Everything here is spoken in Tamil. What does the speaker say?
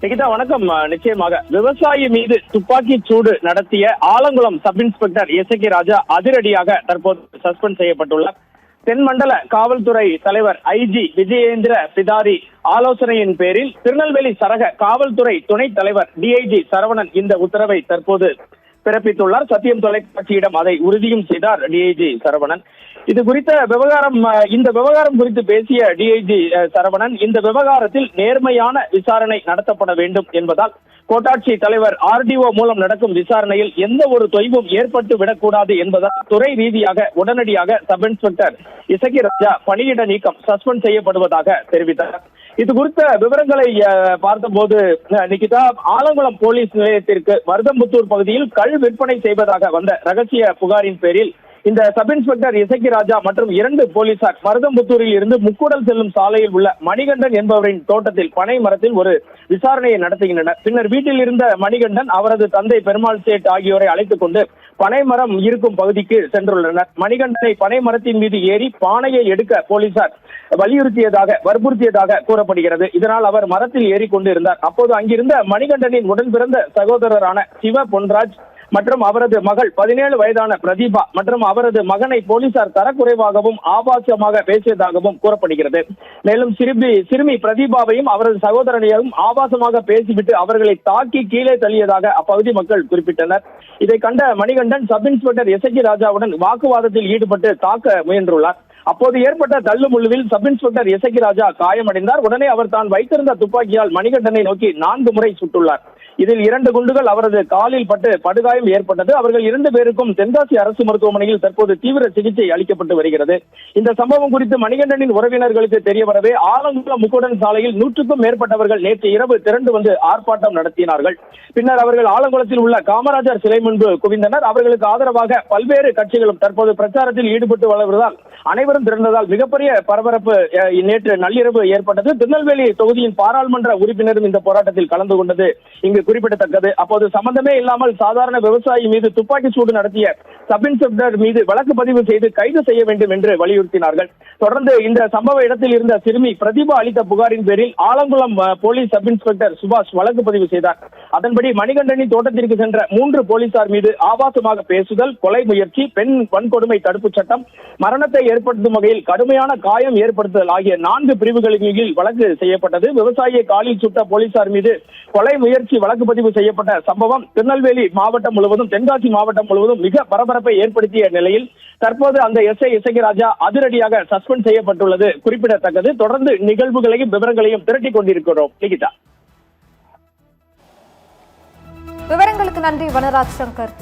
நிகிதா வணக்கம். நிச்சயமாக விவசாயி மீது துப்பாக்கி சூடு நடத்திய ஆலங்குளம் சப் இன்ஸ்பெக்டர் எஸ்.கே. ராஜா அதிரடியாக தற்போது சஸ்பெண்ட் செய்யப்பட்டுள்ளார். தென்மண்டல காவல்துறை தலைவர் ஐஜி விஜயேந்திர பிதாரி ஆலோசனையின் பேரில் திருநெல்வேலி சரக காவல்துறை துணைத் தலைவர் டிஐஜி சரவணன் இந்த உத்தரவை தற்போது பிறப்பித்துள்ளார். சத்தியம் தொலைக்காட்சியிடம் அதை உறுதியும் செய்தார் டிஐஜி சரவணன். இது குறித்த இந்த விவகாரம் குறித்து பேசிய டிஐஜி சரவணன், இந்த விவகாரத்தில் நேர்மையான விசாரணை நடத்தப்பட வேண்டும் என்பதால் கோட்டாட்சி தலைவர் ஆர்டிஓ மூலம் நடக்கும் விசாரணையில் எந்த ஒரு தொய்வும் ஏற்பட்டு விடக்கூடாது என்பதால் துறை ரீதியாக உடனடியாக சப் இன்ஸ்பெக்டர் எஸ்.கே. ராஜா பணியிட நீக்கம் சஸ்பெண்ட் செய்யப்படுவதாக தெரிவித்தார். இது குறித்த விவரங்களை பார்த்தபோது நிகிதா, ஆலங்குளம் போலீஸ் நிலையத்திற்கு மருதம்புத்தூர் பகுதியில் கள் விற்பனை செய்வதாக வந்த ரகசிய புகாரின் பேரில் இந்த சப் இன்ஸ்பெக்டர் எஸ்.கே. ராஜா மற்றும் 2 போலீசார் மருதம்புத்தூரில் இருந்து முக்கூடல் செல்லும் சாலையில் உள்ள மணிகண்டன் என்பவரின் தோட்டத்தில் பனை மரத்தில் ஒரு விசாரணையை நடத்துகின்றனர். பின்னர் வீட்டில் இருந்த மணிகண்டன் அவரது தந்தை பெருமாள் சேட் ஆகியோரை அழைத்துக் கொண்டு பனைமரம் இருக்கும் பகுதிக்கு சென்றுள்ளனர். மணிகண்டனை பனை மரத்தின் மீது ஏறி பானையை எடுக்க போலீசார் வற்புறுத்தியதாக கூறப்படுகிறது. இதனால் அவர் மரத்தில் ஏறிக்கொண்டு இருந்தார். அப்போது அங்கிருந்த மணிகண்டனின் உடன் பிறந்த சகோதரரான சிவ பொன்ராஜ் மற்றும் அவரது மகள் 17 வயதான பிரதீபா மற்றும் அவரது மகனை போலீசார் தரக்குறைவாகவும் ஆபாசமாக பேசியதாகவும் கூறப்படுகிறது. மேலும் சிறுமி பிரதீபாவையும் அவரது சகோதரனையும் ஆபாசமாக பேசிவிட்டு அவர்களை தாக்கி கீழே தள்ளியதாக அப்பகுதி மக்கள் குறிப்பிட்டனர். இதை கண்ட மணிகண்டன் சப் இன்ஸ்பெக்டர் எஸ்.கே. ராஜாவுடன் வாக்குவாதத்தில் ஈடுபட்டு தாக்க முயன்றுள்ளார். அப்போது ஏற்பட்ட தள்ளுமுள்ளுவில் சப் இன்ஸ்பெக்டர் எஸ்.கே. ராஜா காயமடைந்தார். உடனே அவர் தான் வைத்திருந்த துப்பாக்கியால் மணிகண்டனை நோக்கி 4 முறை சுட்டுள்ளார். இதில் 2 குண்டுகள் அவரது காலில் பட்டு படுகாயம் ஏற்பட்டது. அவர்கள் 2 பேருக்கும் தென்காசி அரசு மருத்துவமனையில் தற்போது தீவிர சிகிச்சை அளிக்கப்பட்டு வருகிறது. இந்த சம்பவம் குறித்து மணிகண்டனின் உறவினர்களுக்கு தெரிய வரவே ஆலங்குளம் முக்கூடன் சாலையில் 100க்கும் மேற்பட்டவர்கள் நேற்று இரவு திரண்டு வந்து ஆர்ப்பாட்டம் நடத்தினார்கள். பின்னர் அவர்கள் ஆலங்குளத்தில் உள்ள காமராஜர் சிலை முன்பு குவிந்தனர். அவர்களுக்கு ஆதரவாக பல்வேறு கட்சிகளும் தற்போது பிரச்சாரத்தில் ஈடுபட்டு வருவதால் அனைவரும் திரண்டதால் மிகப்பெரிய பரபரப்பு நேற்று நள்ளிரவு ஏற்பட்டது. திருநெல்வேலி தொகுதியின் பாராளுமன்ற உறுப்பினரும் இந்த போராட்டத்தில் கலந்து கொண்டது இங்கு குறிப்பிடத்தக்கது. அப்போது சம்பந்தமே இல்லாமல் சாதாரண விவசாயி மீது துப்பாக்கி சூடு நடத்திய சப் இன்ஸ்பெக்டர் மீது வழக்கு பதிவு செய்து கைது செய்ய வேண்டும் என்று வலியுறுத்தினார்கள். தொடர்ந்து இந்த சம்பவ இடத்தில் இருந்த சிறுமி பிரதீபா அளித்த புகாரின் பேரில் ஆலங்குளம் போலீஸ் சப் இன்ஸ்பெக்டர் சுபாஷ் வழக்கு பதிவு செய்தார். அதன்படி மணிகண்டனின் தோட்டத்திற்கு சென்ற 3 போலீசார் மீது ஆபாசமாக பேசுதல், கொலை முயற்சி, பெண் வன்கொடுமை தடுப்பு சட்டம், மரணத்தை ஏற்படுத்தும் வகையில் கடுமையான காயம் ஏற்படுத்துதல் ஆகிய 4 பிரிவுகளின் கீழ் வழக்கு செய்யப்பட்டது. விவசாயியை காலில் சுட்ட போலீசார் மீது கொலை முயற்சி வழக்கு பதிவு செய்யப்பட்ட சம்பவம் திருநெல்வேலி மாவட்டம் முழுவதும், தென்காசி மாவட்டம் முழுவதும் மிக பரபரப்பை ஏற்படுத்திய நிலையில் தற்போது அந்த எஸ்.கே. ராஜா அதிரடியாக சஸ்பெண்ட் செய்யப்பட்டுள்ளது குறிப்பிடத்தக்கது. தொடர்ந்து நிகழ்வுகளையும் விவரங்களையும் திரட்டிக் கொண்டிருக்கிறோம். நிகிதா, விவரங்களுக்கு நன்றி வனராஜ் சங்கர்.